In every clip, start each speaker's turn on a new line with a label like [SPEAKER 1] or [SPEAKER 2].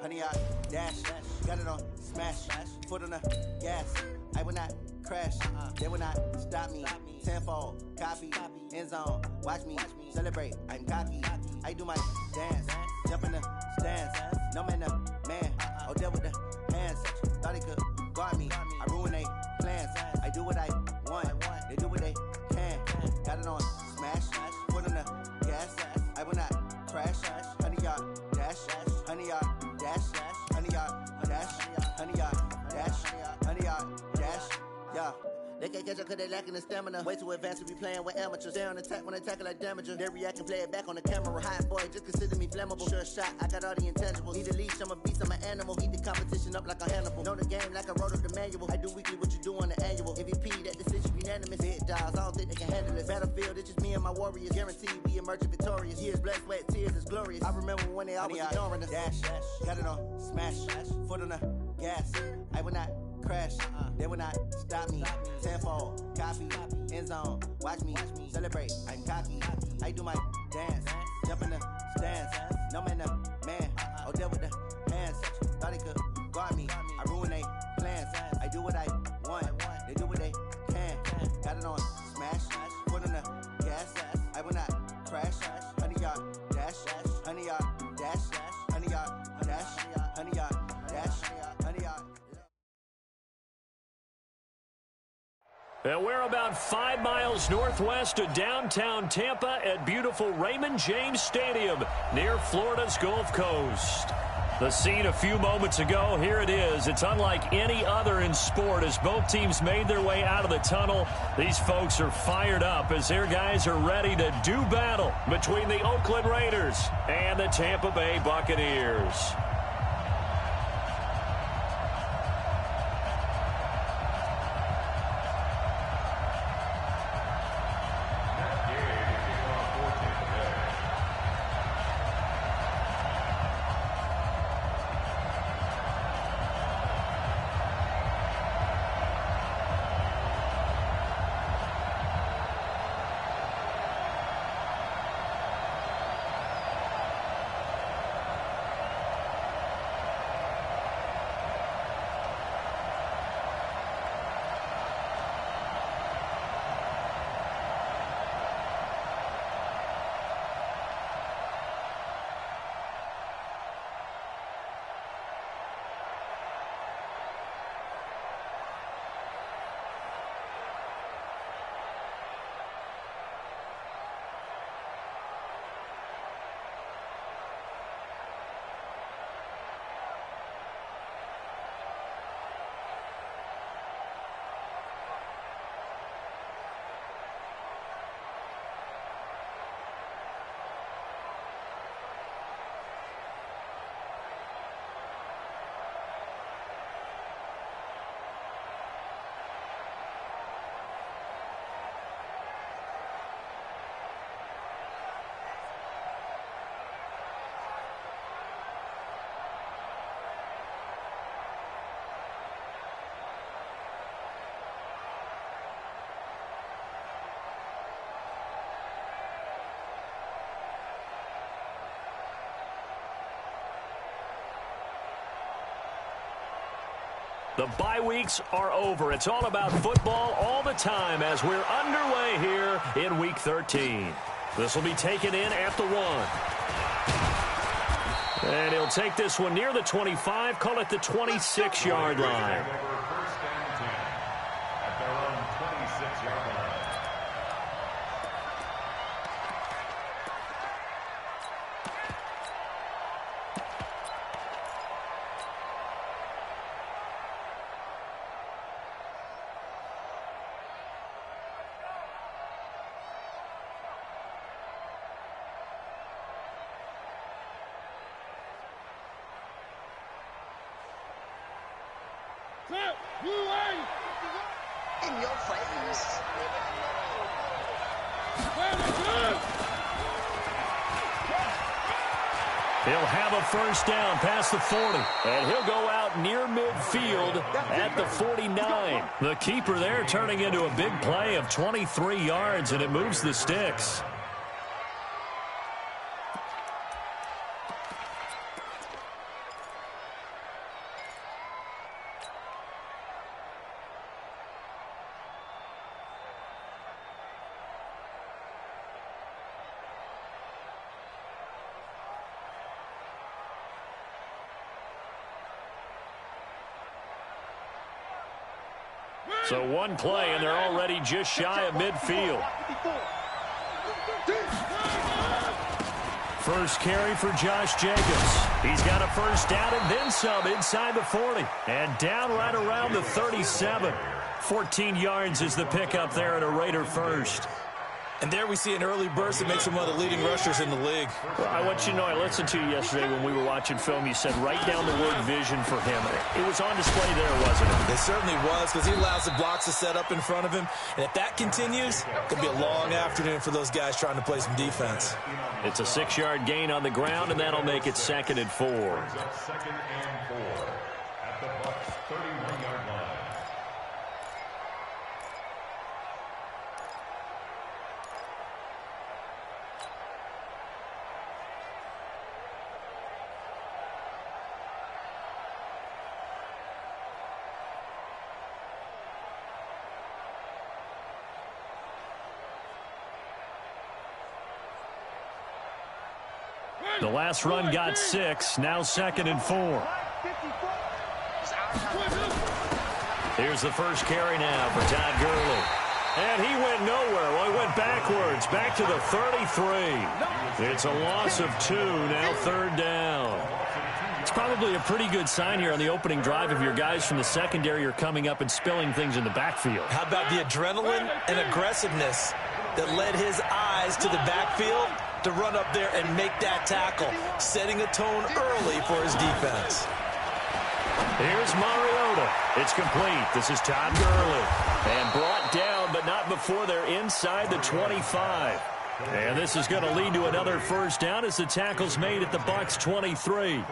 [SPEAKER 1] 100 yard dash. Got it on smash. Foot on the gas. I will not crash. They will not stop me. Tenfold, copy, end zone. Watch me celebrate. I'm cocky. I do my dance. Jump in the stands. No man, no man. Oh, there with the hands. Thought he could guard me. I ruin they plans. I do what I want. They do what they can. Got it on smash. Foot on the gas. I will not crash. 100 yard dash. 100 yard dash. 100 yard dash. 100 yard dash. 100 yard dash. Yeah. They can't catch up cause they lacking the stamina. Way too advanced to be playing with amateurs. Stay on attack when attack like damager. They react and play it back on the camera. Hot boy, just consider me flammable. Sure shot, I got all the intangibles. Need a leash, I'm a beast, I'm an animal. Eat the competition up like a Hannibal. Know the game like I wrote up the manual. I do weekly what you do on the annual. MVP, that decision unanimous. Big dogs, I don't think they can handle it. Battlefield, it's just me and my warriors. Guaranteed we emerge victorious. Years, blood, sweat, tears, it's glorious. I remember when they always ignoring us. Dash, got it on smash. Foot on the gas. I will not crash. They will not stop me. Tenfold, copy, end zone. Watch me celebrate. I'm cocky. I do my dance. Jump in the stands. No man, no man. Oh, there with the hands. Thought he could guard me. I ruin they plans. I do what I want. They do what they can. Got it on smash. Foot on the gas. I will not crash. 100 yard dash. 100 yard dash. 100 yard dash. 100 yard dash. 100 yard.
[SPEAKER 2] And we're about 5 miles northwest of downtown Tampa at beautiful Raymond James Stadium near Florida's Gulf Coast. The scene a few moments ago, here it is. It's unlike any other in sport as both teams made their way out of the tunnel. These folks are fired up as their guys are ready to do battle between the Oakland Raiders and the Tampa Bay Buccaneers. The bye weeks are over. It's all about football all the time as we're underway here in Week 13. This will be taken in at the 1. And he'll take this one near the 25, call it the 26-yard line.
[SPEAKER 3] First and 10 at their own 26-yard line.
[SPEAKER 4] In your face.
[SPEAKER 2] He'll have a first down past the 40. And he'll go out near midfield at the 49. The keeper there turning into a big play of 23 yards, and it moves the sticks. So one play, and they're already just shy of midfield. First carry for Josh Jacobs. He's got a first down and then some inside the 40. And down right around the 37. 14 yards is the pickup there and a Raider first.
[SPEAKER 4] And there we see an early burst that makes him one of the leading rushers in the league.
[SPEAKER 2] Well, I want you to know, I listened to you yesterday when we were watching film. You said write down the word vision for him. It was on display there, wasn't it?
[SPEAKER 4] It certainly was, because he allows the blocks to set up in front of him. And if that continues, it could be a long afternoon for those guys trying to play some defense.
[SPEAKER 2] It's a 6-yard gain on the ground, and that'll make it 2nd and 4.
[SPEAKER 3] 2nd and 4 at the Bucs 31-yard line.
[SPEAKER 2] The last run got 6, now 2nd and 4. Here's the first carry now for Todd Gurley. And he went nowhere. Well, he went backwards, back to the 33. It's a loss of 2, now 3rd down. It's probably a pretty good sign here on the opening drive if your guys from the secondary are coming up and spilling things in the backfield.
[SPEAKER 4] How about the adrenaline and aggressiveness that led his eyes to the backfield to run up there and make that tackle, setting a tone early for his defense.
[SPEAKER 2] Here's Mariota. It's complete. This is Todd Gurley. And brought down, but not before they're inside the 25. And this is going to lead to another first down as the tackle's made at the Bucs 23.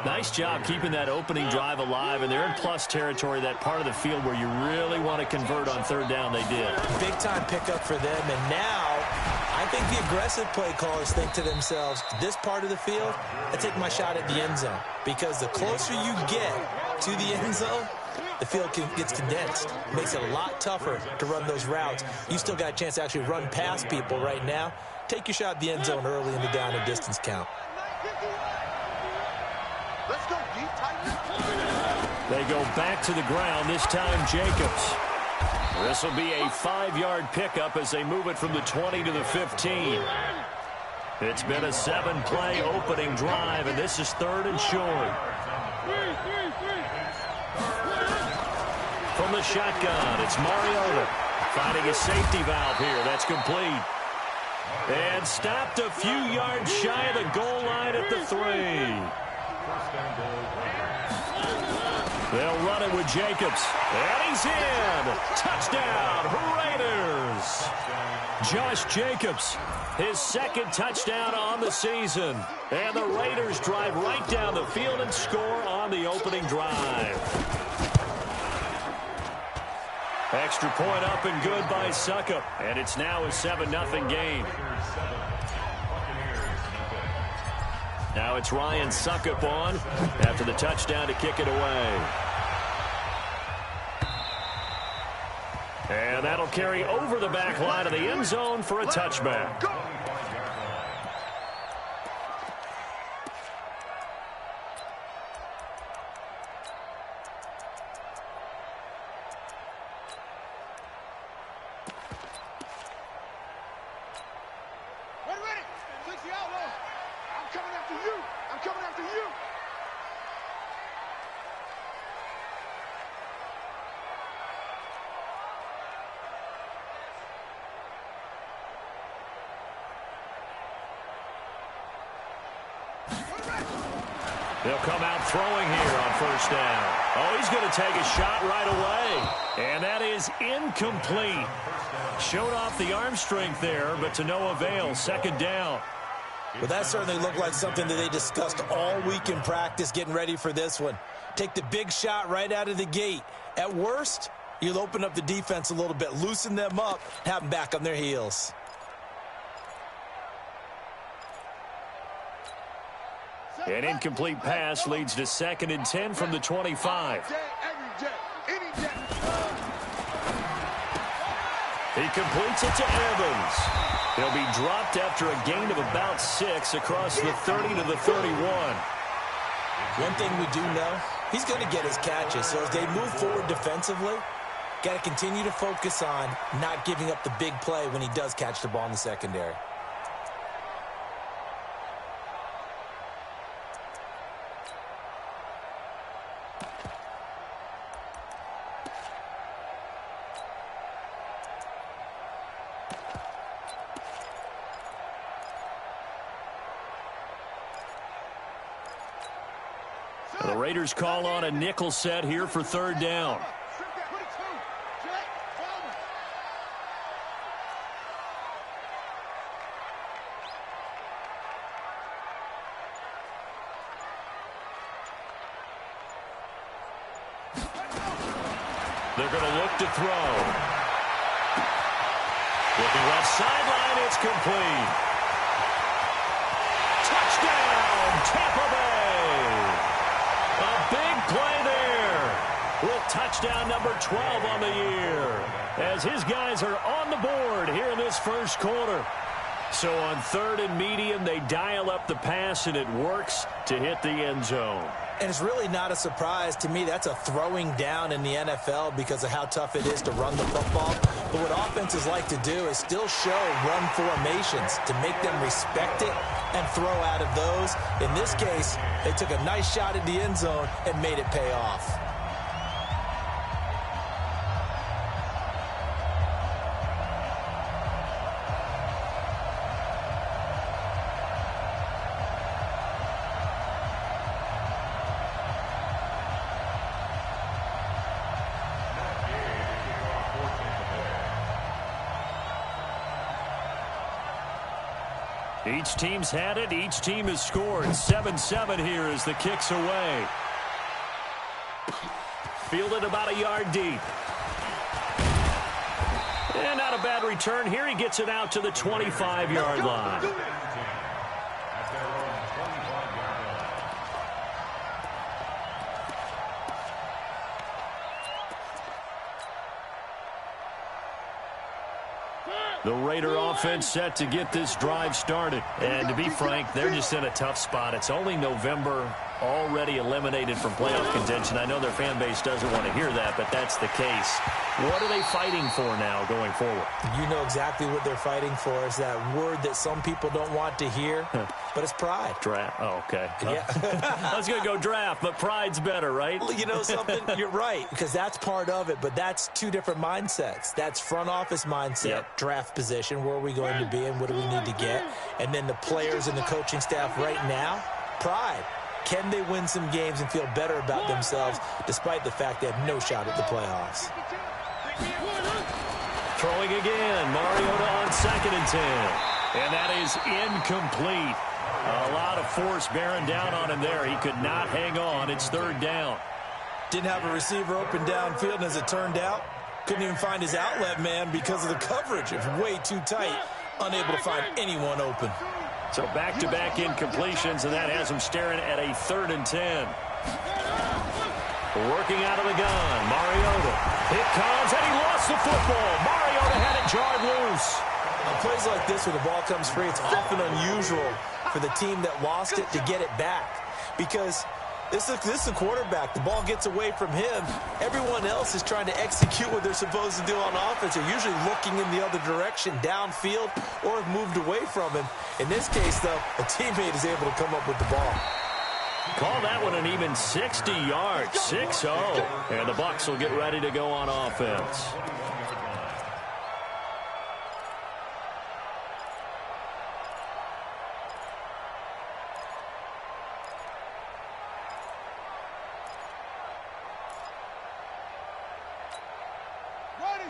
[SPEAKER 2] Nice job keeping that opening drive alive, and they're in plus territory, that part of the field where you really want to convert on 3rd down. They did.
[SPEAKER 4] Big-time pickup for them, and now I think the aggressive play callers think to themselves, this part of the field, I take my shot at the end zone, because the closer you get to the end zone, the field gets condensed. It makes it a lot tougher to run those routes. You still got a chance to actually run past people right now. Take your shot at the end zone early in the down and distance count.
[SPEAKER 5] Let's go, deep,
[SPEAKER 2] They go back to the ground, this time Jacobs. This will be a 5-yard pickup as they move it from the 20 to the 15. It's been a 7-play opening drive, and this is 3rd and short. From the shotgun, it's Mariota finding a safety valve here. That's complete. And stopped a few yards shy of the goal line at the 3. They'll run it with Jacobs. And he's in. Touchdown, Raiders. Josh Jacobs, his 2nd touchdown on the season. And the Raiders drive right down the field and score on the opening drive. Extra point up and good by Succop. And it's now a 7-0 game. Now it's Ryan Succop on after the touchdown to kick it away. And that'll carry over the back line of the end zone for a touchback. They'll come out throwing here on 1st down. Oh, he's going to take a shot right away. And that is incomplete. Showed off the arm strength there, but to no avail. 2nd down.
[SPEAKER 4] Well, that certainly looked like something that they discussed all week in practice getting ready for this one. Take the big shot right out of the gate. At worst, you'll open up the defense a little bit, loosen them up, have them back on their heels.
[SPEAKER 2] An incomplete pass leads to 2nd and 10 from the 25. He completes it to Evans. He'll be dropped after a gain of about 6 across the 30 to the 31.
[SPEAKER 4] One thing we do know, he's going to get his catches. So as they move forward defensively, Got to continue to focus on not giving up the big play when he does catch the ball in the secondary.
[SPEAKER 2] The Raiders call on a nickel set here for third down. They're going to look to throw. Looking left sideline, it's complete. Touchdown, Tampa Bay. A big play there with touchdown number 12 on the year as his guys are on the board here in this first quarter. So on third and medium, they dial up the pass, and it works to hit the end zone.
[SPEAKER 4] And it's really not a surprise to me. That's a throwing down in the NFL because of how tough it is to run the football. But what offenses like to do is still show run formations to make them respect it and throw out of those. In this case, they took a nice shot at the end zone and made it pay off.
[SPEAKER 2] Each team's had it. Each team has scored. 7-7 here as the kick's away. Fielded about a yard deep. And not a bad return here. He gets it out to the 25-yard line. The Raider offense set to get this drive started. And to be frank, they're just in a tough spot. It's only November, already eliminated from playoff contention. I know their fan base doesn't want to hear that, but that's the case. What are they fighting for now going forward?
[SPEAKER 4] You know exactly what they're fighting for. Is that word that some people don't want to hear, but it's pride.
[SPEAKER 2] Draft. Oh, okay.
[SPEAKER 4] Yeah.
[SPEAKER 2] I was going to go draft, but pride's better, right?
[SPEAKER 4] You know something? You're right, because that's part of it, but that's two different mindsets. That's front office mindset, draft position, where are we going to be and what do we need to get? And then the players and the coaching staff right now, pride. Can they win some games and feel better about themselves despite the fact they have no shot at the playoffs?
[SPEAKER 2] Throwing again, Mariota on 2nd and 10. And that is incomplete. A lot of force bearing down on him there. He could not hang on. It's third down.
[SPEAKER 4] Didn't have a receiver open downfield, and as it turned out, couldn't even find his outlet man because of the coverage. It was way too tight, unable to find anyone open.
[SPEAKER 2] So back-to-back incompletions, and that has him staring at a 3rd and 10. Working out of the gun, Mariota. It comes, and he lost the football. Mariota had it jarred loose.
[SPEAKER 4] On plays like this where the ball comes free, it's often unusual for the team that lost it to get it back. Because this is the quarterback. The ball gets away from him. Everyone else is trying to execute what they're supposed to do on offense. They're usually looking in the other direction, downfield, or have moved away from him. In this case, though, a teammate is able to come up with the ball.
[SPEAKER 2] Call that one an even 60 yards, 6-0. And the Bucs will get ready to go on offense.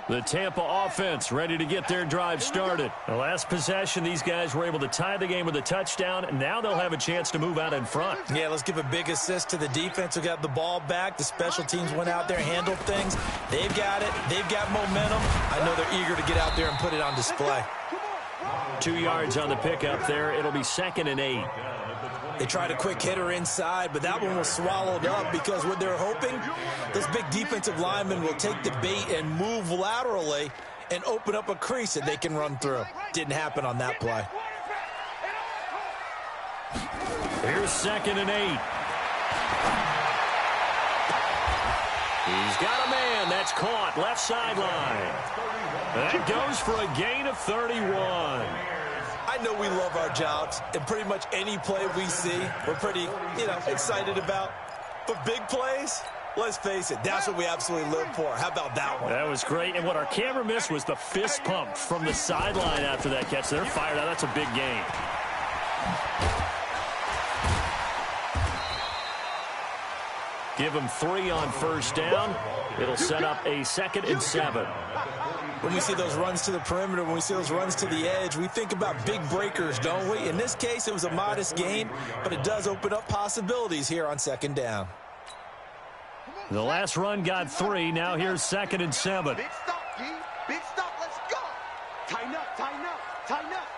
[SPEAKER 2] The Tampa offense ready to get their drive started. The last possession, these guys were able to tie the game with a touchdown, and now they'll have a chance to move out in front.
[SPEAKER 4] Yeah, let's give a big assist to the defense who got the ball back. The special teams went out there, handled things. They've got it. They've got momentum. I know they're eager to get out there and put it on display.
[SPEAKER 2] 2 yards on the pickup there. It'll be 2nd and 8.
[SPEAKER 4] They tried a quick hitter inside, but that one was swallowed up because what they're hoping, this big defensive lineman will take the bait and move laterally and open up a crease that they can run through. Didn't happen on that play.
[SPEAKER 2] Here's 2nd and 8. He's got a man. That's caught. Left sideline. That goes for a gain of 31.
[SPEAKER 4] I know we love our jobs, and pretty much any play we see, we're pretty, excited about. But big plays, let's face it, that's what we absolutely live for. How about that one?
[SPEAKER 2] That was great. And what our camera missed was the fist pump from the sideline after that catch. They're fired out. That's a big gain. Give him 3 on first down. It'll set up a 2nd and 7.
[SPEAKER 4] When we see those runs to the perimeter, when we see those runs to the edge, we think about big breakers, don't we? In this case, it was a modest gain, but it does open up possibilities here on 2nd down.
[SPEAKER 2] The last run got 3. Now here's 2nd and 7.
[SPEAKER 5] Big stop, G. Big stop. Let's go. Tighten up, tighten up, tighten up.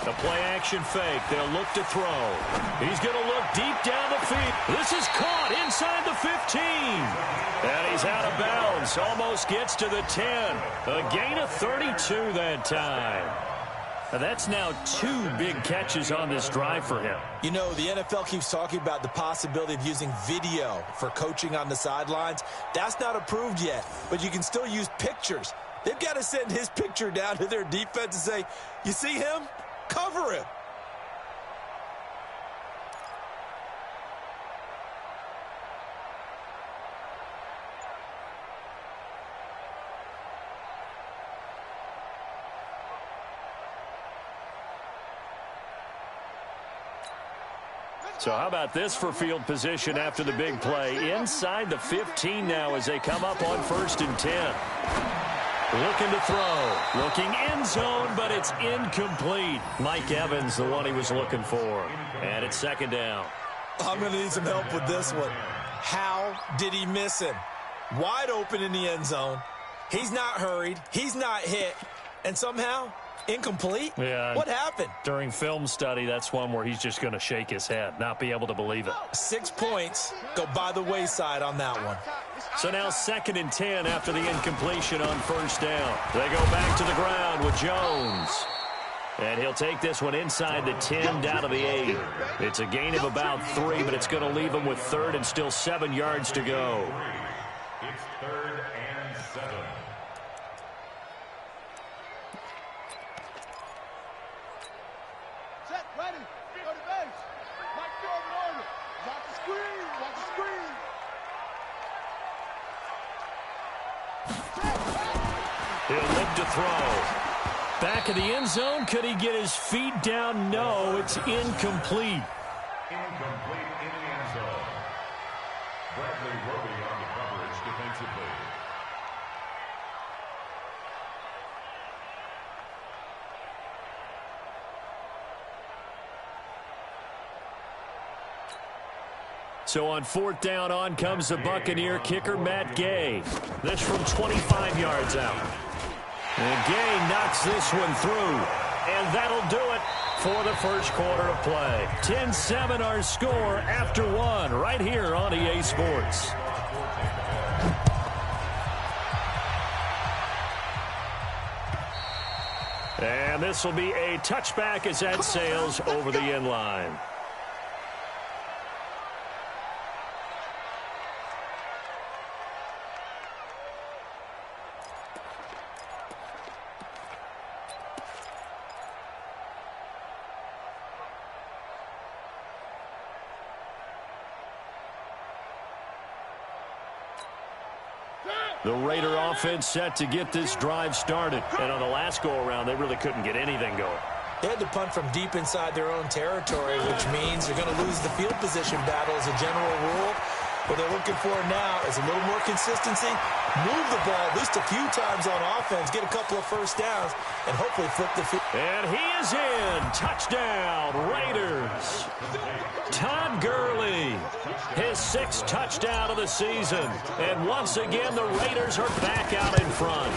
[SPEAKER 2] The play-action fake. They'll look to throw. He's going to look deep down the field. This is caught inside the 15. And he's out of bounds. Almost gets to the 10. A gain of 32 that time. Now that's now 2 big catches on this drive for him.
[SPEAKER 4] You know, the NFL keeps talking about the possibility of using video for coaching on the sidelines. That's not approved yet, but you can still use pictures. They've got to send his picture down to their defense and say, you see him? Cover him.
[SPEAKER 2] So how about this for field position after the big play? Inside the 15 now as they come up on 1st and 10. Looking to throw. Looking end zone, but it's incomplete. Mike Evans, the one he was looking for. And it's 2nd down.
[SPEAKER 4] I'm going to need some help with this one. How did he miss him? Wide open in the end zone. He's not hurried. He's not hit. And somehow, incomplete?
[SPEAKER 2] Yeah.
[SPEAKER 4] What happened?
[SPEAKER 2] During film study, that's one where he's just going to shake his head, not be able to believe it.
[SPEAKER 4] 6 points go by the wayside on that one.
[SPEAKER 2] So now 2nd and 10 after the incompletion on 1st down. They go back to the ground with Jones. And he'll take this one inside the 10 down to the 8. It's a gain of about 3, but it's going to leave him with 3rd and still 7 yards to go.
[SPEAKER 3] It's 3rd and 7.
[SPEAKER 5] Set, ready. Go to base. Mike Jordan on it. Watch the screen. Watch the screen.
[SPEAKER 2] He'll look to throw. Back of the end zone. Could he get his feet down? No, it's incomplete.
[SPEAKER 3] Incomplete in the end zone. Bradley Roby on the coverage defensively.
[SPEAKER 2] So on 4th down, on comes the Buccaneer kicker, Matt Gay. This from 25 yards out. And Gay knocks this one through. And that'll do it for the first quarter of play. 10-7 our score after 1 right here on EA Sports. And this will be a touchback as that sails over the end line. The Raider offense set to get this drive started. And on the last go-around, they really couldn't get anything going.
[SPEAKER 4] They had to punt from deep inside their own territory, which means they're going to lose the field position battle as a general rule. What they're looking for now is a little more consistency, move the ball at least a few times on offense, get a couple of first downs, and hopefully flip the field.
[SPEAKER 2] And he is in. Touchdown, Raiders. Todd Gurley, his 6th touchdown of the season. And once again, the Raiders are back out in front.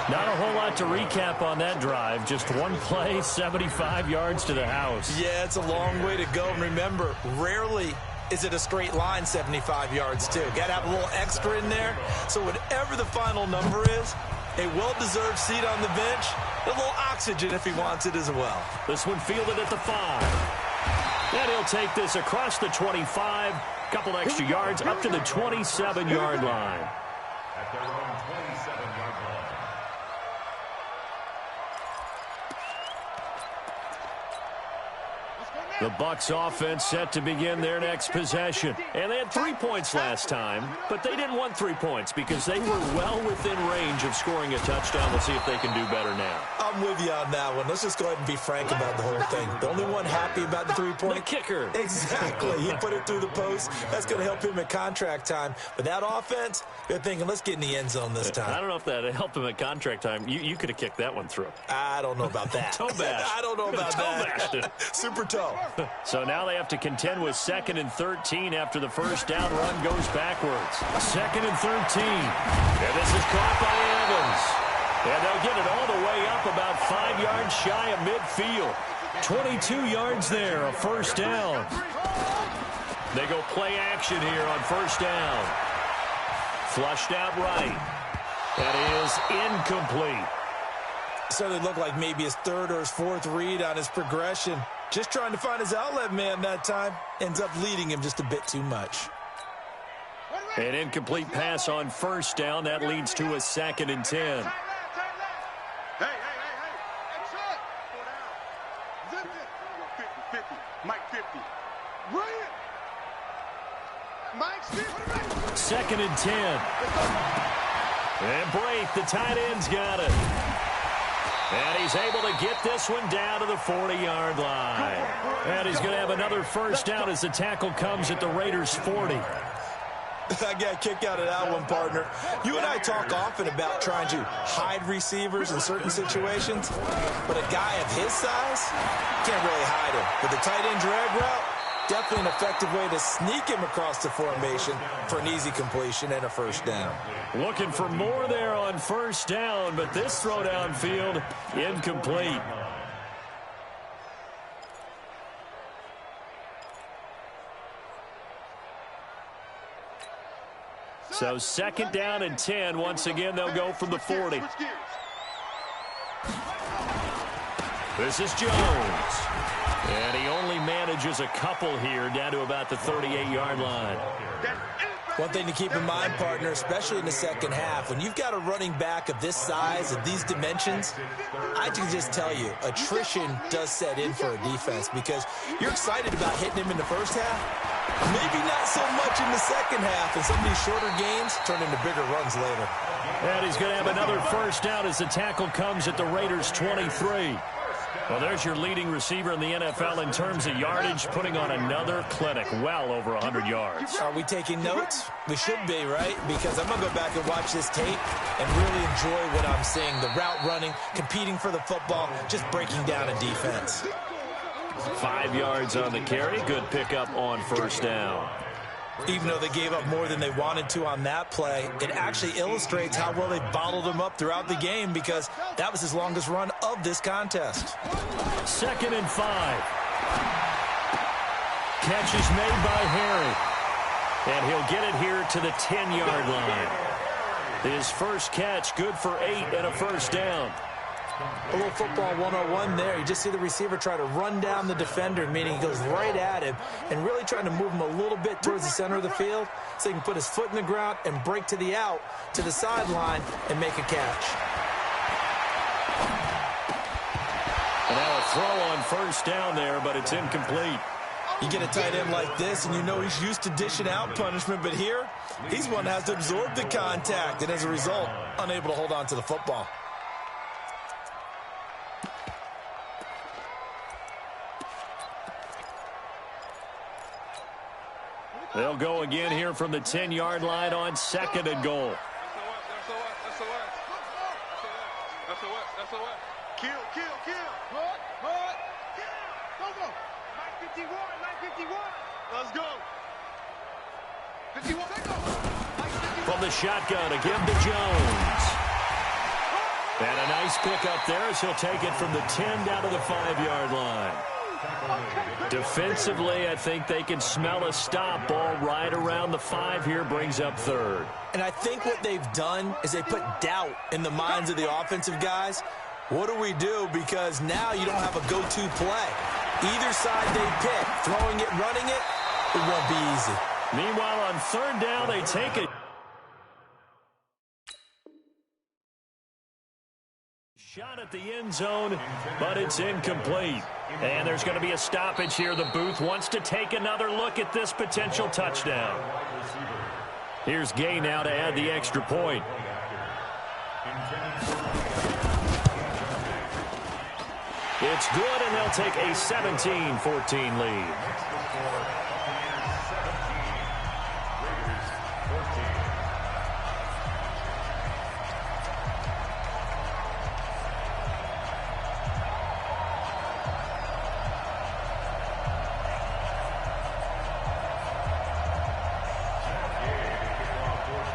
[SPEAKER 2] Not a whole lot to recap on that drive. Just one play, 75 yards to the house.
[SPEAKER 4] Yeah, it's a long way to go. And remember, rarely is it a straight line 75 yards, too. Got to have a little extra in there. So whatever the final number is, a well-deserved seat on the bench, a little oxygen if he wants it as well.
[SPEAKER 2] This one fielded at the 5. And he'll take this across the 25, couple extra yards up to the 27-yard line.
[SPEAKER 3] At their own 27-yard line.
[SPEAKER 2] The Bucs offense set to begin their next possession. And they had 3 points last time, but they didn't want 3 points because they were well within range of scoring a touchdown. We'll see if they can do better now.
[SPEAKER 4] I'm with you on that one. Let's just go ahead and be frank about the whole thing. The only one happy about the 3-point.
[SPEAKER 2] The kicker.
[SPEAKER 4] Exactly. He put it through the post. That's going to help him at contract time. But that offense, they're thinking, let's get in the end zone this time.
[SPEAKER 2] I don't know if that helped him at contract time. You could have kicked that one through.
[SPEAKER 4] I don't know about that.
[SPEAKER 2] Toe bash.
[SPEAKER 4] I don't know about that. Super toe.
[SPEAKER 2] So now they have to contend with 2nd and 13 after the first down run goes backwards. 2nd and 13. And this is caught by Evans. And they'll get it all the way up about 5 yards shy of midfield. 22 yards there, a first down. They go play action here on first down. Flushed out right. That is incomplete.
[SPEAKER 4] So it looked like maybe his 3rd or his 4th read on his progression. Just trying to find his outlet man that time. Ends up leading him just a bit too much.
[SPEAKER 2] An incomplete pass on first down. That leads to a 2nd and 10.
[SPEAKER 5] Hey. Zip it. 50. Mike 50. Bring it. Mike's 50.
[SPEAKER 2] 2nd and 10. And Brate, the tight end's got it. And he's able to get this one down to the 40-yard line. And he's going to have another first down as the tackle comes at the Raiders' 40.
[SPEAKER 4] I got a kick out of that one, partner. You and I talk often about trying to hide receivers in certain situations, but a guy of his size can't really hide him. But the tight end drag route, definitely an effective way to sneak him across the formation for an easy completion and a first down.
[SPEAKER 2] Looking for more there on first down, but this throw downfield incomplete. So 2nd down and 10. Once again, they'll go from the 40. This is Jones. And he only manages a couple here down to about the 38-yard line.
[SPEAKER 4] One thing to keep in mind, partner, especially in the second half, when you've got a running back of this size, of these dimensions, I can just tell you, attrition does set in for a defense because you're excited about hitting him in the first half. Maybe not so much in the second half, and some of these shorter gains turn into bigger runs later.
[SPEAKER 2] And he's going to have another first down as the tackle comes at the Raiders' 23. Well, there's your leading receiver in the NFL in terms of yardage, putting on another clinic, well over 100 yards.
[SPEAKER 4] Are we taking notes? We should be, right? Because I'm going to go back and watch this tape and really enjoy what I'm seeing. The route running, competing for the football, just breaking down a defense.
[SPEAKER 2] 5 yards on the carry. Good pickup on first down.
[SPEAKER 4] Even though they gave up more than they wanted to on that play, it actually illustrates how well they bottled him up throughout the game because that was his longest run of this contest.
[SPEAKER 2] 2nd and 5. Catch is made by Harry. And he'll get it here to the 10-yard line. His first catch, good for 8 and a first down.
[SPEAKER 4] A little football 101 there. You just see the receiver try to run down the defender, meaning he goes right at him and really trying to move him a little bit towards the center of the field so he can put his foot in the ground and break to the out, to the sideline, and make a catch.
[SPEAKER 2] And now a throw on first down there, but it's incomplete.
[SPEAKER 4] You get a tight end like this, and you know he's used to dishing out punishment, but here, he's one that has to absorb the contact, and as a result, unable to hold on to the football.
[SPEAKER 2] They'll go again here from the 10-yard line on 2nd and goal.
[SPEAKER 5] Kill. Put. Go. 951. Let's go. 51.
[SPEAKER 2] From the shotgun, again to Jones. And a nice pickup there as he'll take it from the 10 down to the 5-yard line. Defensively, I think they can smell a stop. Ball right around the 5 here, brings up 3rd.
[SPEAKER 4] And I think what they've done is they put doubt in the minds of the offensive guys. What do we do? Because now you don't have a go-to play. Either side they pick, throwing it, running it, it won't be easy.
[SPEAKER 2] Meanwhile, on third down, they take it. Shot at the end zone, but it's incomplete. And there's going to be a stoppage here. The booth wants to take another look at this potential touchdown. Here's Gay now to add the extra point. It's good, and they'll take a 17-14 lead.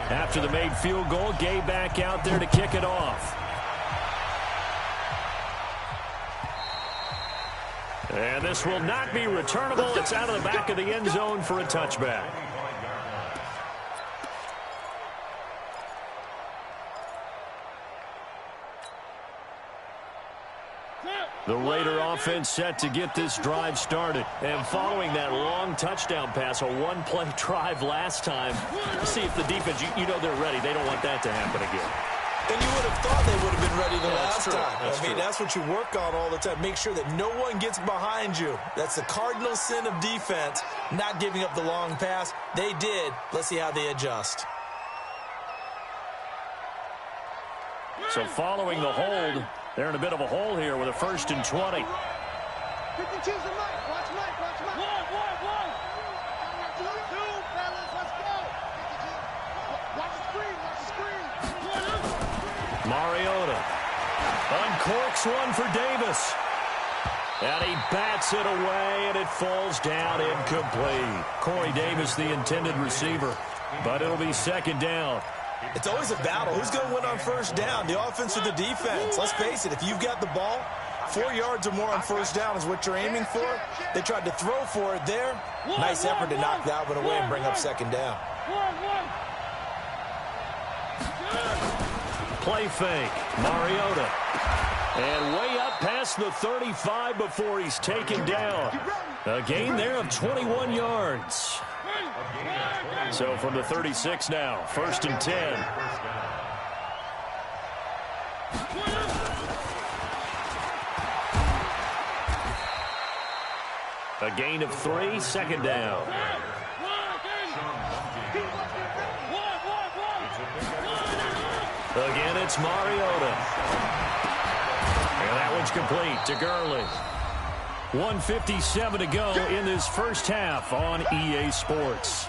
[SPEAKER 2] After the made field goal, Gay back out there to kick it off. And this will not be returnable. It's out of the back of the end zone for a touchback. The Raider offense set to get this drive started. And following that long touchdown pass, a one-play drive last time, see if the defense, you know they're ready. They don't want that to happen again.
[SPEAKER 4] And you would have thought they would have been ready the last time.
[SPEAKER 2] That's
[SPEAKER 4] what you work on all the time. Make sure that no one gets behind you. That's the cardinal sin of defense, not giving up the long pass. They did. Let's see how they adjust.
[SPEAKER 2] So following the hold, they're in a bit of a hole here with a 1st and 20.
[SPEAKER 5] 52's the Mike. Watch Mike. One. Two, fellas. Let's go. Watch the screen.
[SPEAKER 2] Mariota uncorks one for Davis. And he bats it away, and it falls down incomplete. Corey Davis, the intended receiver. But it'll be 2nd down.
[SPEAKER 4] It's always a battle. Who's going to win on 1st down, the offense or the defense? Let's face it, if you've got the ball, 4 yards or more on 1st down is what you're aiming for. They tried to throw for it there. Nice effort to knock that one away and bring up 2nd down.
[SPEAKER 2] Play fake. Mariota. And way up past the 35 before he's taken down. A gain there of 21 yards. So from the 36 now, 1st and 10. A gain of 3, 2nd down. Again, it's Mariota. And that one's complete to Gurley. 1:57 to go in this first half on EA Sports.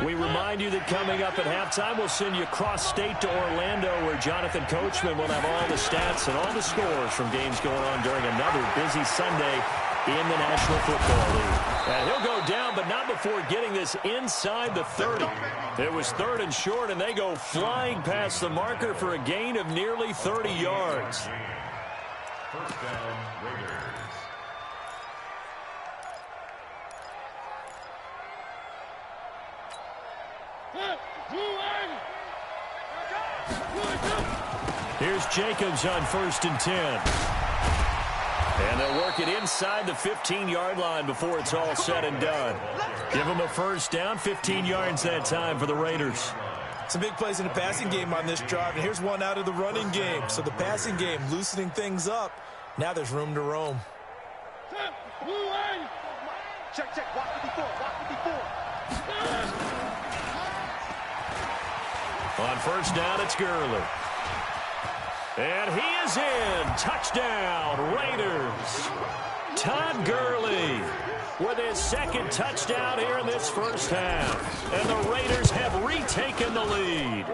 [SPEAKER 2] We remind you that coming up at halftime, we'll send you cross-state to Orlando, where Jonathan Coachman will have all the stats and all the scores from games going on during another busy Sunday in the National Football League. And he'll go down, but not before getting this inside the 30. It was 3rd and short, and they go flying past the marker for a gain of nearly 30 yards.
[SPEAKER 3] 1st down, Raiders.
[SPEAKER 2] Here's Jacobs on 1st and 10. And they'll work it inside the 15-yard line before it's all said and done. Give them a 1st down, 15 yards that time for the Raiders.
[SPEAKER 4] Some big plays in the passing game on this drive, and here's one out of the running game. So the passing game loosening things up. Now there's room to roam.
[SPEAKER 5] Check. Watch the before.
[SPEAKER 2] On 1st down, it's Gurley. And he is in. Touchdown, Raiders. Todd Gurley with his 2nd touchdown here in this first half. And the Raiders have retaken the lead.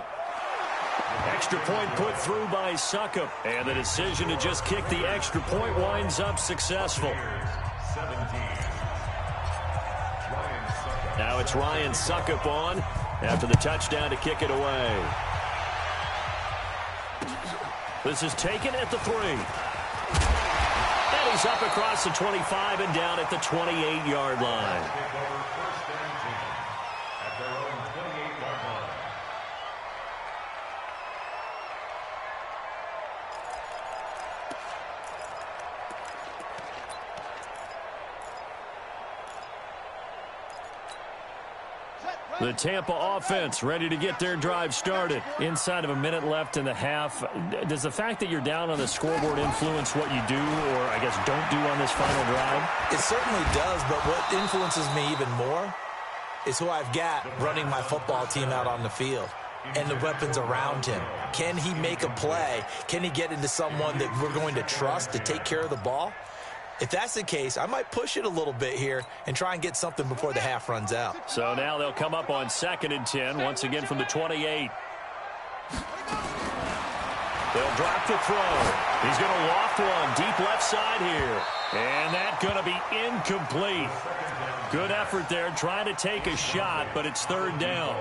[SPEAKER 2] Extra point put through by Succop. And the decision to just kick the extra point winds up successful. Now it's Ryan Succop on after the touchdown to kick it away. This is taken at the 3. And he's up across the 25 and down at the 28-yard line. The Tampa offense ready to get their drive started. Inside of a minute left in the half. Does the fact that you're down on the scoreboard influence what you do, or I guess don't do on this final drive?
[SPEAKER 4] It certainly does, but what influences me even more is who I've got running my football team out on the field and the weapons around him. Can he make a play? Can he get into someone that we're going to trust to take care of the ball? If that's the case, I might push it a little bit here and try and get something before the half runs out.
[SPEAKER 2] So now they'll come up on 2nd and 10, once again from the 28. They'll drop the throw. He's going to loft one deep left side here. And that's going to be incomplete. Good effort there, trying to take a shot, but it's 3rd down.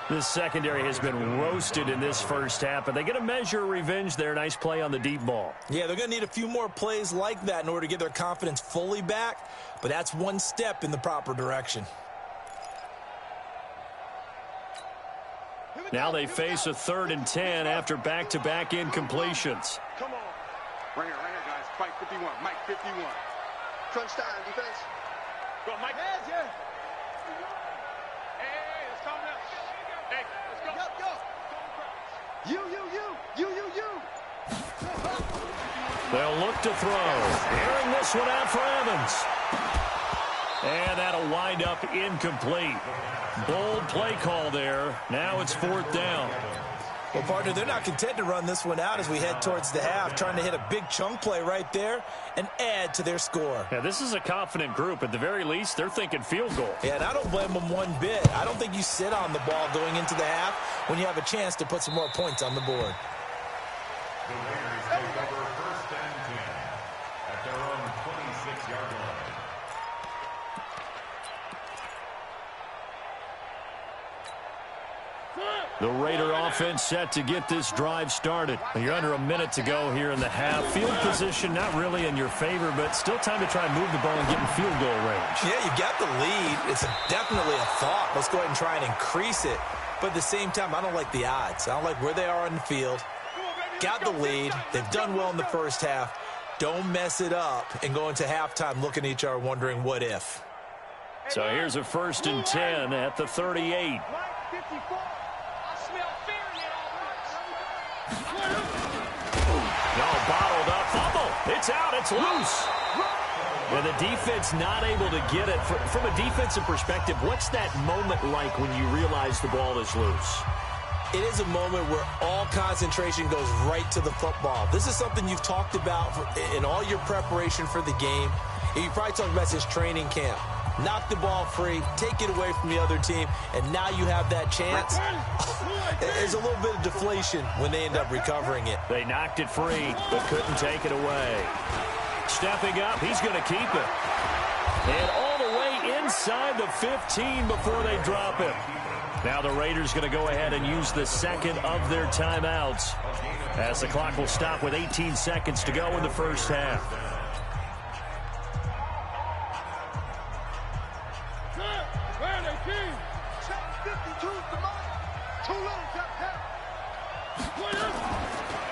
[SPEAKER 2] This secondary has been roasted in this first half, but they get a measure of revenge there. Nice play on the deep ball.
[SPEAKER 4] Yeah, they're going to need a few more plays like that in order to get their confidence fully back, but that's one step in the proper direction.
[SPEAKER 2] Now they face a 3rd and 10 after back-to-back incompletions.
[SPEAKER 5] Come on. Right here, guys. Mike 51. Mike 51. Crunch time, defense. Go, Mike. Heads, yeah. Hey, it's coming up. Hey, let's go. You.
[SPEAKER 2] They'll look to throw. Airing this one out for Evans. And that'll wind up incomplete. Bold play call there. Now it's 4th down.
[SPEAKER 4] Well, partner, they're not content to run this one out as we head towards the half, trying to hit a big chunk play right there and add to their score.
[SPEAKER 2] Yeah, this is a confident group. At the very least, they're thinking field goal.
[SPEAKER 4] Yeah, and I don't blame them one bit. I don't think you sit on the ball going into the half when you have a chance to put some more points on the board.
[SPEAKER 3] The Raiders take over 1st and 10 at their own 26-yard line.
[SPEAKER 2] The Raider offense set to get this drive started. You're under a minute to go here in the half. Field position not really in your favor, but still time to try and move the ball and get in field goal range.
[SPEAKER 4] Yeah, you've got the lead. It's definitely a thought. Let's go ahead and try and increase it. But at the same time, I don't like the odds. I don't like where they are on the field. Got the lead. They've done well in the first half. Don't mess it up and go into halftime looking at each other wondering what if.
[SPEAKER 2] So here's a 1st and 10 at the 38.
[SPEAKER 5] Mike 54.
[SPEAKER 2] No, bottled up. Fumble. It's out. It's loose. And the defense not able to get it. From a defensive perspective, what's that moment like when you realize the ball is loose?
[SPEAKER 4] It is a moment where all concentration goes right to the football. This is something you've talked about in all your preparation for the game. And you probably talked about this training camp. Knock the ball free, take it away from the other team, and now you have that chance. There's a little bit of deflation when they end up recovering it.
[SPEAKER 2] They knocked it free, but couldn't take it away. Stepping up, he's going to keep it. And all the way inside the 15 before they drop it. Now the Raiders going to go ahead and use the 2nd of their timeouts, as the clock will stop with 18 seconds to go in the first half.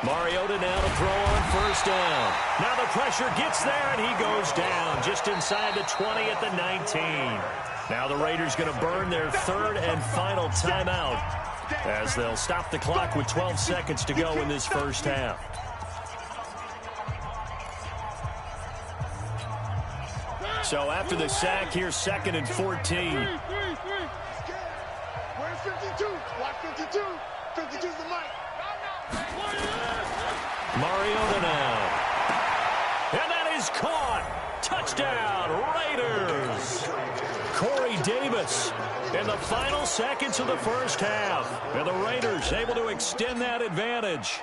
[SPEAKER 2] Mariota now to throw on 1st down. Now the pressure gets there, and he goes down just inside the 20 at the 19. Now the Raiders going to burn their 3rd and final timeout as they'll stop the clock with 12 seconds to go in this first half. So after the sack, here's 2nd and 14.
[SPEAKER 5] Where's 52? Watch 52. 52's the mic.
[SPEAKER 2] Mariota now. And that is caught. Touchdown, Raiders. Corey Davis in the final seconds of the first half. And the Raiders able to extend that advantage.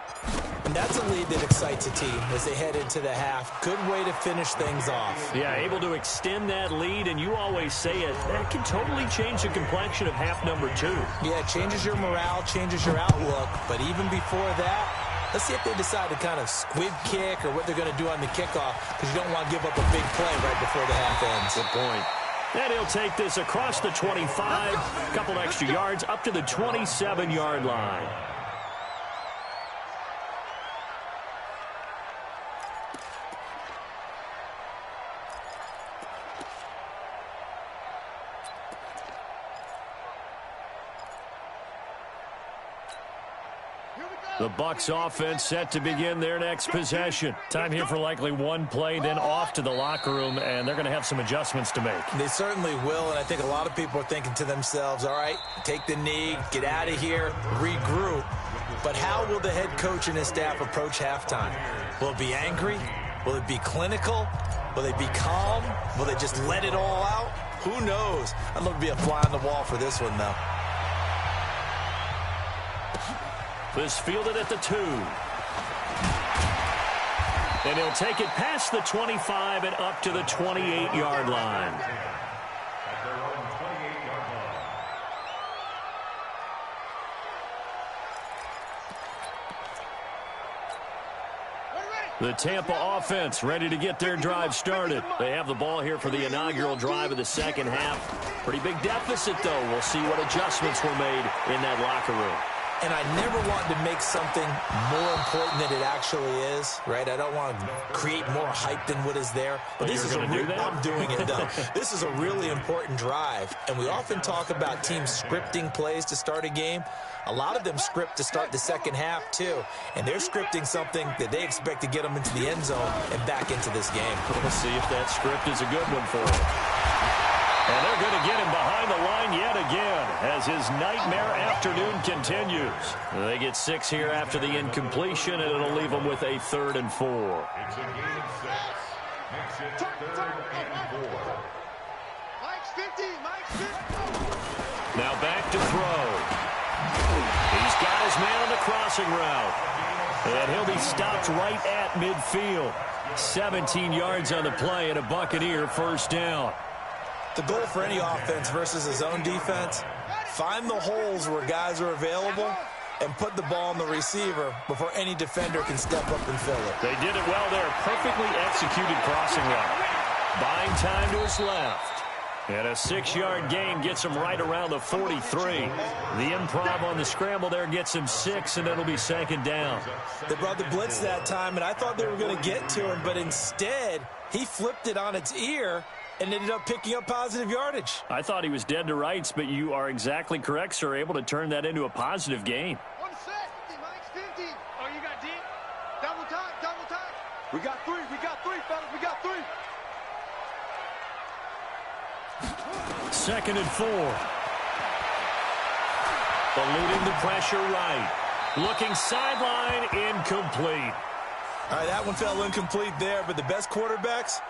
[SPEAKER 4] And that's a lead that excites a team as they head into the half. Good way to finish things off.
[SPEAKER 2] Yeah, able to extend that lead, and you always say it, that can totally change the complexion of half number 2.
[SPEAKER 4] Yeah, it changes your morale, changes your outlook. But even before that, let's see if they decide to kind of squib kick or what they're going to do on the kickoff, because you don't want to give up a big play right before the half ends.
[SPEAKER 2] Good point. And he'll take this across the 25, a couple extra yards, up to the 27-yard line. The Bucs offense set to begin their next possession. Time here for likely one play, then off to the locker room, and they're going to have some adjustments to make.
[SPEAKER 4] They certainly will, and I think a lot of people are thinking to themselves, all right, take the knee, get out of here, regroup. But how will the head coach and his staff approach halftime? Will it be angry? Will it be clinical? Will they be calm? Will they just let it all out? Who knows? I'd love to be a fly on the wall for this one, though.
[SPEAKER 2] This fielded at the 2. And he'll take it past the 25 and up to the 28-yard line. The Tampa offense ready to get their drive started. They have the ball here for the inaugural drive of the second half. Pretty big deficit, though. We'll see what adjustments were made in that locker room.
[SPEAKER 4] And I never want to make something more important than it actually is, right? I don't want to create more hype than what is there. But this is I'm doing it, though. This is a really important drive. And we often talk about teams scripting plays to start a game. A lot of them script to start the second half, too. And they're scripting something that they expect to get them into the end zone and back into this game.
[SPEAKER 2] We'll see if that script is a good one for them. And they're going to get him behind the line yet again as his nightmare afternoon continues. They get 6 here after the incompletion, and it'll leave them with a 3rd and 4.
[SPEAKER 3] It's a gain of 6. Makes it 3rd and 4.
[SPEAKER 5] Mike's 50. Mike's 50.
[SPEAKER 2] Now back to throw. He's got his man on the crossing route. And he'll be stopped right at midfield. 17 yards on the play and a Buccaneer first down.
[SPEAKER 4] The goal for any offense versus a zone defense, find the holes where guys are available and put the ball on the receiver before any defender can step up and fill it.
[SPEAKER 2] They did it well there. Perfectly executed crossing route. Buying time to his left. And a 6-yard gain gets him right around the 43. The improv on the scramble there gets him 6, and it'll be 2nd down.
[SPEAKER 4] They brought the blitz that time, and I thought they were going to get to him, but instead he flipped it on its ear and ended up picking up positive yardage.
[SPEAKER 2] I thought he was dead to rights, but you are exactly correct, sir. Able to turn that into a positive gain.
[SPEAKER 5] 1 sec. Mike's 50. Oh, you got deep. Double time. Double time. We got 3. We got 3, fellas. We got 3.
[SPEAKER 2] 2nd and 4. Eluding the pressure right. Looking sideline, incomplete.
[SPEAKER 4] All right, that one fell incomplete there, but the best quarterbacks,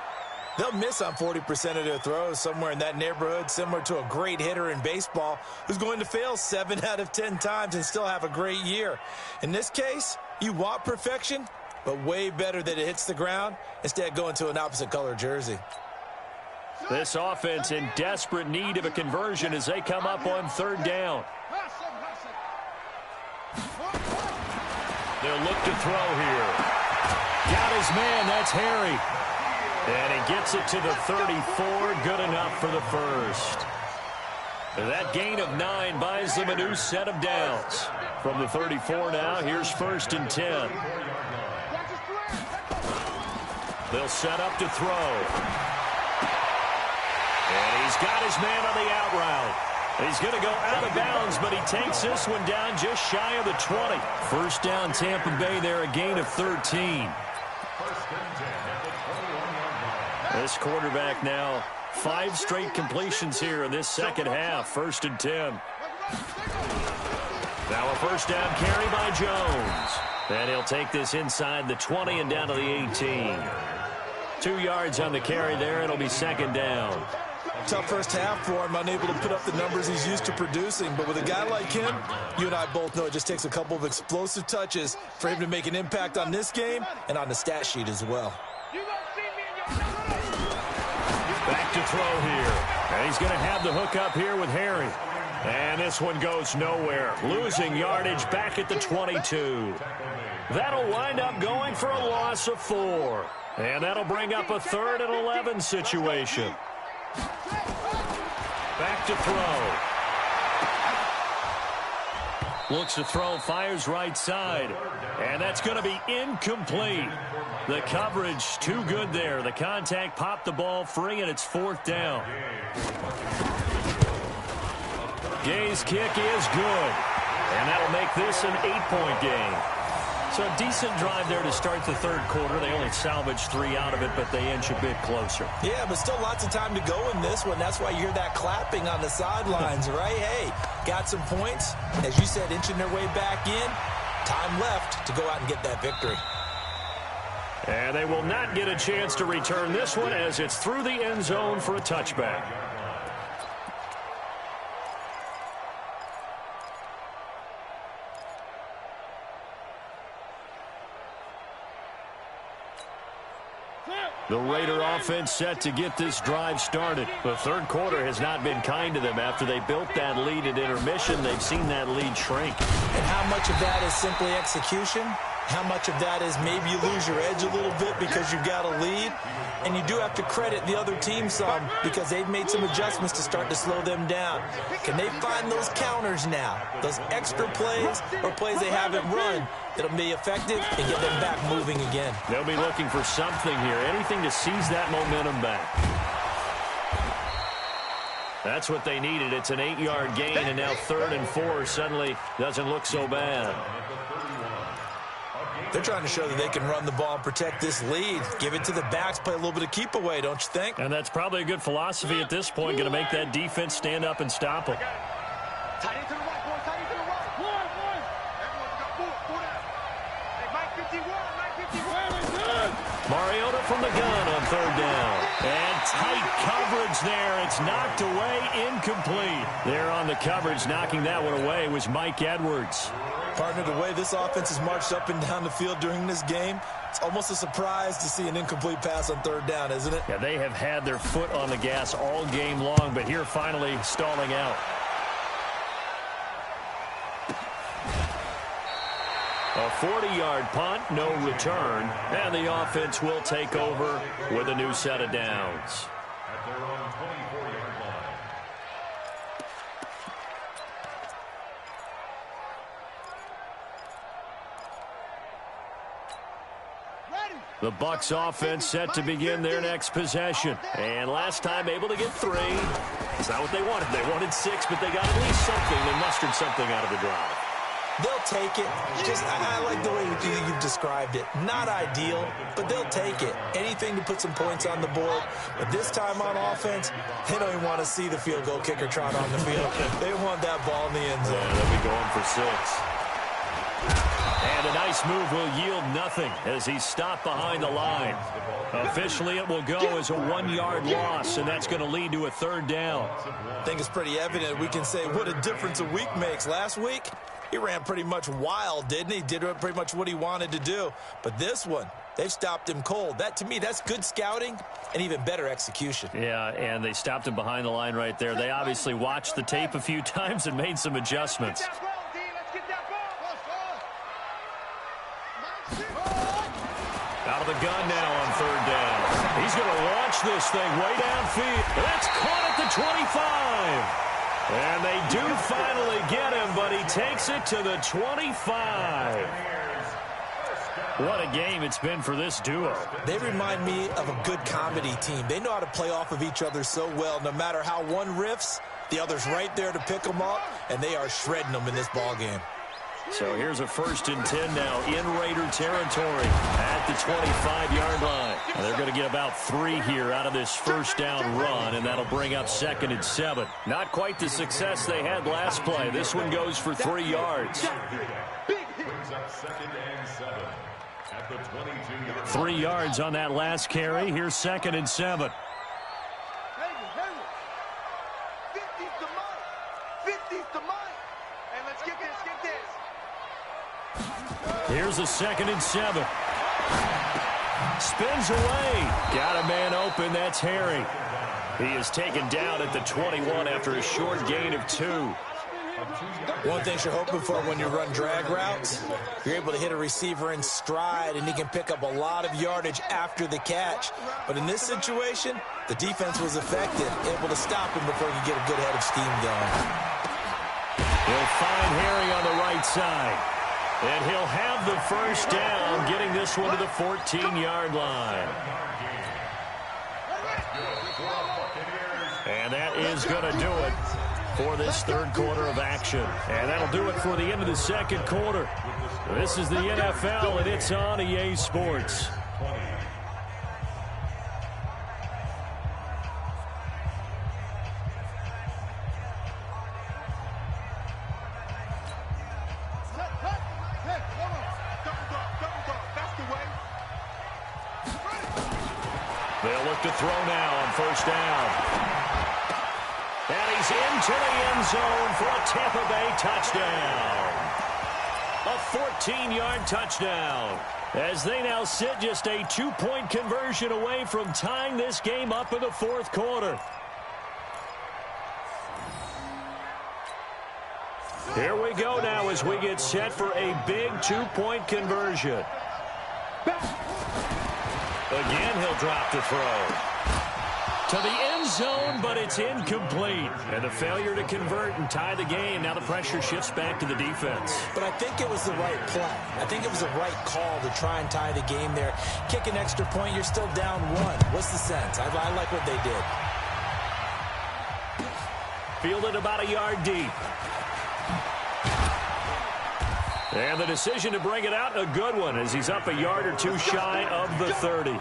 [SPEAKER 4] they'll miss on 40% of their throws, somewhere in that neighborhood, similar to a great hitter in baseball who's going to fail 7 out of 10 times and still have a great year. In this case, you want perfection, but way better that it hits the ground instead of going to an opposite color jersey.
[SPEAKER 2] This offense in desperate need of a conversion as they come up on 3rd down. They'll look to throw here. Got his man, that's Harry. And he gets it to the 34, good enough for the first. That gain of 9 buys them a new set of downs. From the 34 now, here's 1st and 10. They'll set up to throw. And he's got his man on the out route. He's going to go out of bounds, but he takes this one down just shy of the 20. First down, Tampa Bay there, a gain of 13. This quarterback now 5 straight completions here in this second half. 1st and 10. Now a first down carry by Jones. And he'll take this inside the 20 and down to the 18. 2 yards on the carry there. It'll be 2nd down.
[SPEAKER 4] Tough first half for him, unable to put up the numbers he's used to producing. But with a guy like him, you and I both know it just takes a couple of explosive touches for him to make an impact on this game and on the stat sheet as well.
[SPEAKER 2] Back to throw here. And he's going to have the hook up here with Harry. And this one goes nowhere. Losing yardage back at the 22. That'll wind up going for a loss of 4. And that'll bring up a 3rd and 11 situation. Back to throw. Looks to throw, fires right side. And that's going to be incomplete. The coverage too good there. The contact popped the ball free, and it's 4th down. Gay's kick is good. And that'll make this an 8-point game. So a decent drive there to start the third quarter. They only salvaged 3 out of it, but they inch a bit closer.
[SPEAKER 4] Yeah, but still lots of time to go in this one. That's why you hear that clapping on the sidelines, right? Hey, got some points. As you said, inching their way back in. Time left to go out and get that victory.
[SPEAKER 2] And they will not get a chance to return this one as it's through the end zone for a touchback. The Raider offense set to get this drive started. The third quarter has not been kind to them. After they built that lead at intermission, they've seen that lead shrink.
[SPEAKER 4] And how much of that is simply execution? How much of that is maybe you lose your edge a little bit because you've got a lead? And you do have to credit the other team some because they've made some adjustments to start to slow them down. Can they find those counters now? Those extra plays or plays they haven't run that'll be effective and get them back moving again?
[SPEAKER 2] They'll be looking for something here, anything to seize that momentum back. That's what they needed. It's an 8-yard gain, and now 3rd and 4 suddenly doesn't look so bad.
[SPEAKER 4] They're trying to show that they can run the ball and protect this lead. Give it to the backs, play a little bit of keep away, don't you think?
[SPEAKER 2] And that's probably a good philosophy at this point, going to make that defense stand up and stop them.
[SPEAKER 5] Tight end to the right, boy. Tight end to the right. One. Everyone's got four down. Hey, Mike 51.
[SPEAKER 2] Mariota from the gun on 3rd down. And tight coverage there. It's knocked away, incomplete. There on the coverage, knocking that one away was Mike Edwards.
[SPEAKER 4] Partner, the way this offense has marched up and down the field during this game, it's almost a surprise to see an incomplete pass on 3rd down, isn't it?
[SPEAKER 2] Yeah, they have had their foot on the gas all game long, but here finally stalling out. A 40-yard punt, no return, and the offense will take over with a new set of downs.
[SPEAKER 3] At their own 24-yard line.
[SPEAKER 2] The Bucs offense set to begin their next possession. And last time able to get 3. It's not what they wanted. They wanted 6, but they got at least something. They mustered something out of the drive.
[SPEAKER 4] They'll take it. I like the way you've described it. Not ideal, but they'll take it. Anything to put some points on the board. But this time on offense, they don't even want to see the field goal kicker trot on the field. They want that ball in the end zone.
[SPEAKER 2] Yeah, they'll be going for 6. And a nice move will yield nothing as he's stopped behind the line. Officially, it will go as a 1-yard loss, and that's going to lead to a 3rd down.
[SPEAKER 4] I think it's pretty evident. We can say what a difference a week makes. Last week, he ran pretty much wild, didn't he? Did pretty much what he wanted to do. But this one, they've stopped him cold. That, to me, that's good scouting and even better execution.
[SPEAKER 2] Yeah, and they stopped him behind the line right there. They obviously watched the tape a few times and made some adjustments. Out of the gun now on 3rd down. He's going to launch this thing way downfield. That's caught at the 25. And they do finally get him, but he takes it to the 25. What a game it's been for this duo.
[SPEAKER 4] They remind me of a good comedy team. They know how to play off of each other so well. No matter how one riffs, the other's right there to pick them up, and they are shredding them in this ball game.
[SPEAKER 2] So here's a 1st and 10 now in Raider territory at the 25-yard line. They're going to get about 3 here out of this 1st down run, and that'll bring up 2nd and 7. Not quite the success they had last play. This one goes for 3 yards.
[SPEAKER 3] Brings up 2nd and 7 at the 22-yard
[SPEAKER 2] 3 yards on that last carry. Here's 2nd and 7.
[SPEAKER 5] 50's the money. 50's the money. And let's get this.
[SPEAKER 2] Here's a 2nd and 7. Spins away. Got a man open. That's Harry. He is taken down at the 21 after a short gain of 2.
[SPEAKER 4] One thing you're hoping for when you run drag routes, you're able to hit a receiver in stride, and he can pick up a lot of yardage after the catch. But in this situation, the defense was effective, able to stop him before he could get a good head of steam going.
[SPEAKER 2] He'll find Harry on the right side. And he'll have the 1st down, getting this one to the 14-yard line. And that is going to do it for this third quarter of action. And that'll do it for the end of the second quarter. This is the NFL, and it's on EA Sports. They'll look to throw now on first down. And he's into the end zone for a Tampa Bay touchdown. A 14-yard touchdown. As they now sit just a 2-point conversion away from tying this game up in the fourth quarter. Here we go now as we get set for a big 2-point conversion. Again, he'll drop the throw. To the end zone, but it's incomplete. And the failure to convert and tie the game. Now the pressure shifts back to the defense.
[SPEAKER 4] But I think it was the right play. I think it was the right call to try and tie the game there. Kick an extra point, you're still down 1. What's the sense? I like what they did.
[SPEAKER 2] Fielded about a yard deep. And the decision to bring it out, a good one, as he's up a yard or two shy of the 30.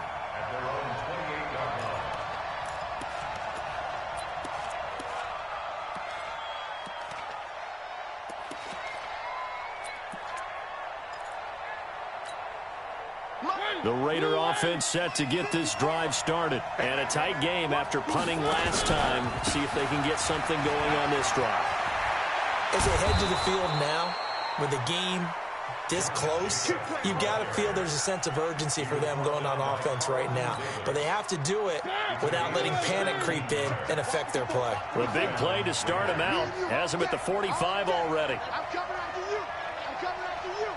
[SPEAKER 2] The Raider offense set to get this drive started. And a tight game after punting last time. See if they can get something going on this drive.
[SPEAKER 4] As they head to the field now, with the game this close, you've got to feel there's a sense of urgency for them going on offense right now. But they have to do it without letting panic creep in and affect their play.
[SPEAKER 2] The big play to start him out. Has him at the 45 already.
[SPEAKER 5] I'm coming after you. I'm coming after you.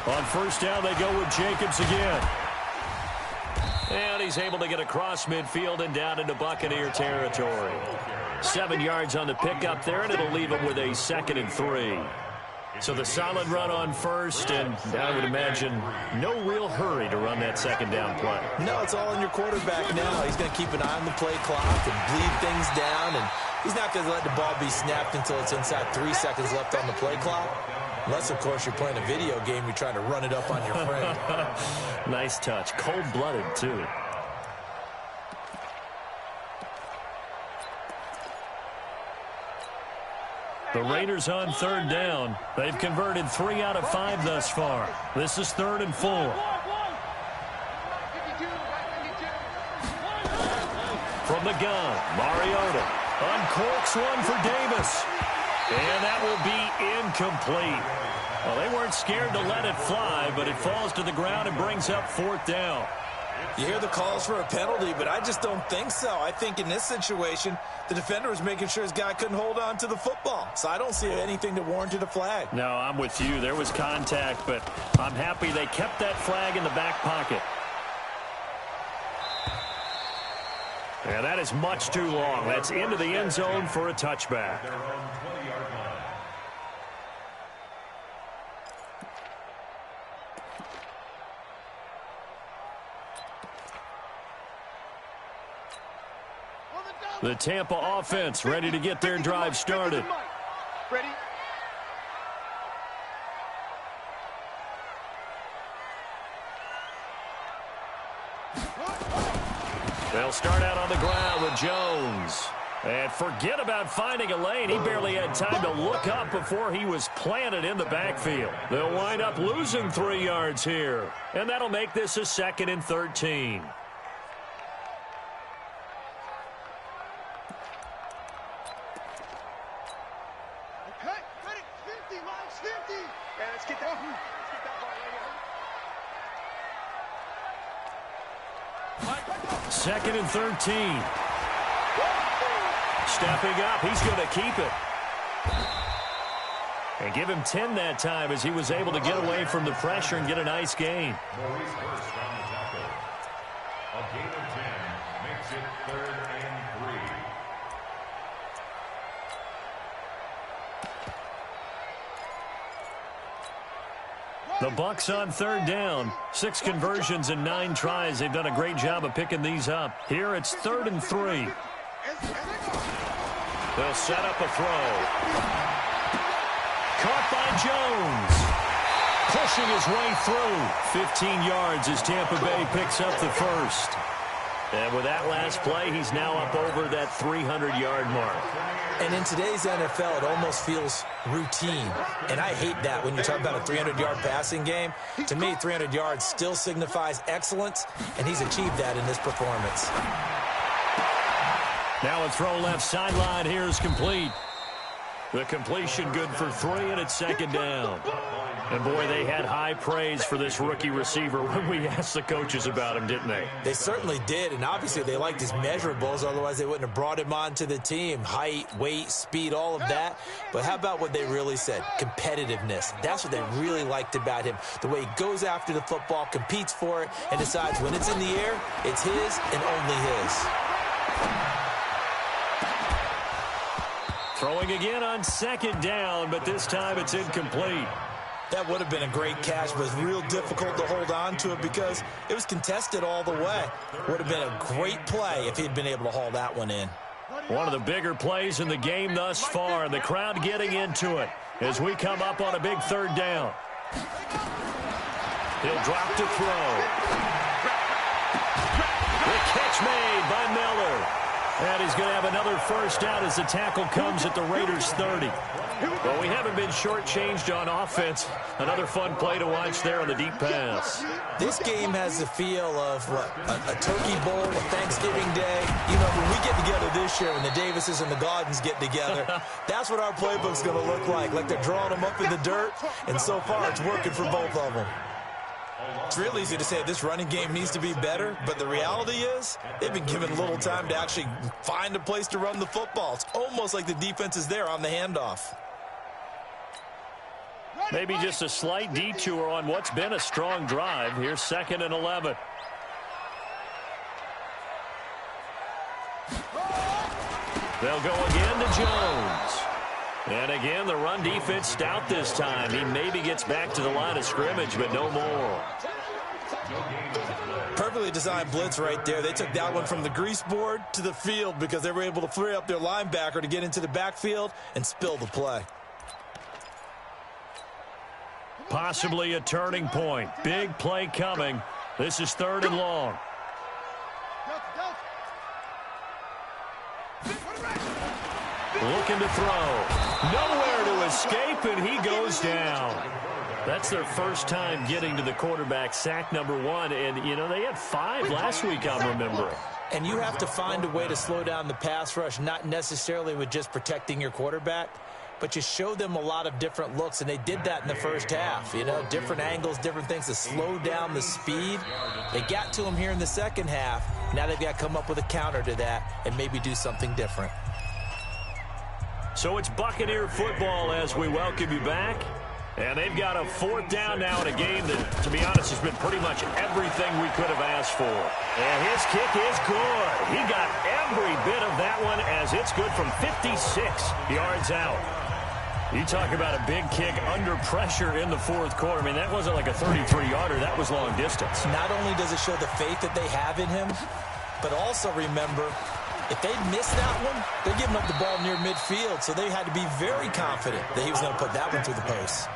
[SPEAKER 2] On first down, they go with Jacobs again. And he's able to get across midfield and down into Buccaneer territory. 7 yards on the pickup there, and it'll leave him with a 2nd and 3. So the solid run on first, and I would imagine no real hurry to run that second down play.
[SPEAKER 4] No, it's all in your quarterback now. He's going to keep an eye on the play clock and bleed things down, and he's not going to let the ball be snapped until it's inside 3 seconds left on the play clock. Unless, of course, you're playing a video game, you're trying to run it up on your friend.
[SPEAKER 2] Nice touch. Cold-blooded, too. The Raiders on third down. They've converted 3 out of 5 thus far. This is 3rd and 4. From the gun, Mariota uncorks one for Davis. And that will be incomplete. Well, they weren't scared to let it fly, but it falls to the ground and brings up 4th down.
[SPEAKER 4] You hear the calls for a penalty, but I just don't think so. I think in this situation, the defender was making sure his guy couldn't hold on to the football. So I don't see anything that warranted a flag.
[SPEAKER 2] No, I'm with you. There was contact, but I'm happy they kept that flag in the back pocket. Yeah, that is much too long. That's into the end zone for a touchback. The Tampa offense ready to get their drive started.
[SPEAKER 5] Ready?
[SPEAKER 2] They'll start out on the ground with Jones. And forget about finding a lane. He barely had time to look up before he was planted in the backfield. They'll wind up losing 3 yards here. And that'll make this a 2nd and 13. Second and 13. Stepping up, he's going to keep it. And give him 10 that time as he was able to get away from the pressure and get a nice gain.
[SPEAKER 3] Maurice Hurst on the tackle. A gain of 10 makes it 3rd and 3.
[SPEAKER 2] The Bucs on third down. 6 conversions and 9 tries. They've done a great job of picking these up. Here it's 3rd and 3. They'll set up a throw. Caught by Jones. Pushing his way through. 15 yards as Tampa Bay picks up the first. And with that last play, he's now up over that 300-yard mark.
[SPEAKER 4] And in today's NFL, it almost feels routine. And I hate that when you talk about a 300-yard passing game. To me, 300 yards still signifies excellence, and he's achieved that in this performance.
[SPEAKER 2] Now a throw left sideline. Here's complete. The completion good for 3, and it's second down. And, boy, they had high praise for this rookie receiver when we asked the coaches about him, didn't they?
[SPEAKER 4] They certainly did, and obviously they liked his measurables. Otherwise, they wouldn't have brought him onto the team. Height, weight, speed, all of that. But how about what they really said? Competitiveness. That's what they really liked about him. The way he goes after the football, competes for it, and decides when it's in the air, it's his and only his.
[SPEAKER 2] Throwing again on second down, but this time it's incomplete.
[SPEAKER 4] That would have been a great catch, but it's real difficult to hold on to it because it was contested all the way. Would have been a great play if he'd been able to haul that one in.
[SPEAKER 2] One of the bigger plays in the game thus far, and the crowd getting into it as we come up on a big third down. He'll drop to throw. The catch made by Miller. And he's going to have another first down as the tackle comes at the Raiders' 30. Well, we haven't been shortchanged on offense. Another fun play to watch there on the deep pass.
[SPEAKER 4] This game has the feel of what, a turkey bowl, a Thanksgiving Day. You know, when we get together this year, when the Davises and the Gaudens get together, that's what our playbook's going to look like. Like they're drawing them up in the dirt, and so far it's working for both of them. It's real easy to say this running game needs to be better, but the reality is they've been given little time to actually find a place to run the football. It's almost like the defense is there on the handoff.
[SPEAKER 2] Maybe just a slight detour on what's been a strong drive. Here's 2nd and 11. They'll go again to Jones. And again, the run defense stout this time. He maybe gets back to the line of scrimmage, but no more.
[SPEAKER 4] Perfectly designed blitz right there. They took that one from the grease board to the field because they were able to free up their linebacker to get into the backfield and spill the play.
[SPEAKER 2] Possibly a turning point. Big play coming. This is 3rd and long. Looking to throw. Nowhere to escape, and he goes down. That's their first time getting to the quarterback, sack number 1. And, you know, they had 5 last week, I'm remembering.
[SPEAKER 4] And you have to find a way to slow down the pass rush, not necessarily with just protecting your quarterback, but you show them a lot of different looks, and they did that in the first half. You know, different angles, different things to slow down the speed. They got to him here in the second half. Now they've got to come up with a counter to that and maybe do something different.
[SPEAKER 2] So it's Buccaneer football as we welcome you back. And they've got a 4th down now in a game that, to be honest, has been pretty much everything we could have asked for. And his kick is good. He got every bit of that one as it's good from 56 yards out. You talk about a big kick under pressure in the 4th quarter. I mean, that wasn't like a 33-yarder. That was long distance.
[SPEAKER 4] Not only does it show the faith that they have in him, but also remember, if they miss that one, they're giving up the ball near midfield, so they had to be very confident that he was going to put that one through the post.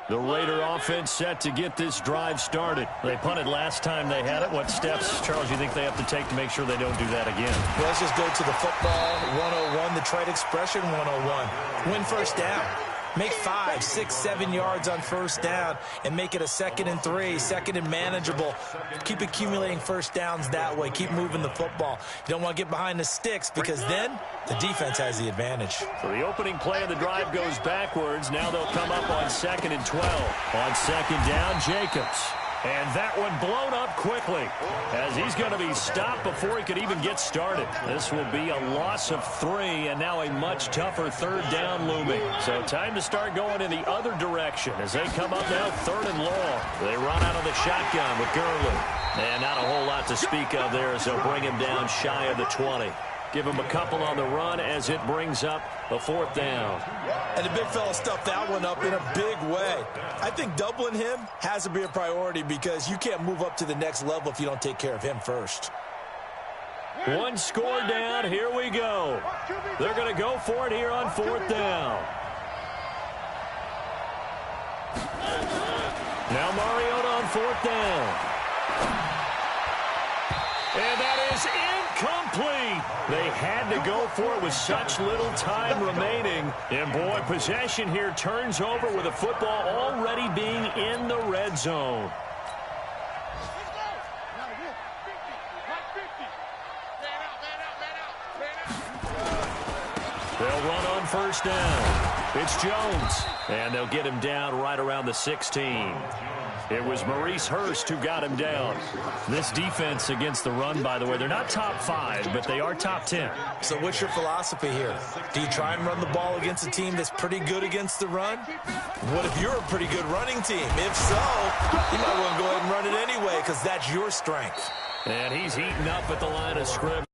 [SPEAKER 2] The Raider offense set to get this drive started. They punted last time they had it. What steps, Charles, you think they have to take to make sure they don't do that again?
[SPEAKER 4] Well, let's just go to the football 101, the trade expression 101. Win first down. Make 5, 6, 7 yards on first down and make it a 2nd and 3, 2nd and manageable. Keep accumulating first downs that way. Keep moving the football. You don't want to get behind the sticks because then the defense has the advantage.
[SPEAKER 2] So the opening play of the drive goes backwards. Now they'll come up on 2nd and 12. On 2nd down, Jacobs. And that one blown up quickly as he's going to be stopped before he could even get started. This will be a loss of 3 and now a much tougher third down looming. So time to start going in the other direction as they come up now 3rd and long. They run out of the shotgun with Gurley. And not a whole lot to speak of there as they'll bring him down shy of the 20. Give him a couple on the run as it brings up a 4th down.
[SPEAKER 4] And the big fella stuffed that one up in a big way. I think doubling him has to be a priority because you can't move up to the next level if you don't take care of him first.
[SPEAKER 2] 1 score down. Here we go. They're going to go for it here on 4th down. Now Mariota on 4th down. And that is incomplete. They had to go for it with such little time remaining. And, boy, possession here turns over with the football already being in the red zone. They'll run on 1st down. It's Jones. And they'll get him down right around the 16. It was Maurice Hurst who got him down. This defense against the run, by the way, they're not top 5, but they are top 10.
[SPEAKER 4] So what's your philosophy here? Do you try and run the ball against a team that's pretty good against the run? What if you're a pretty good running team? If so, you might want to go ahead and run it anyway because that's your strength.
[SPEAKER 2] And he's heating up at the line of scrimmage.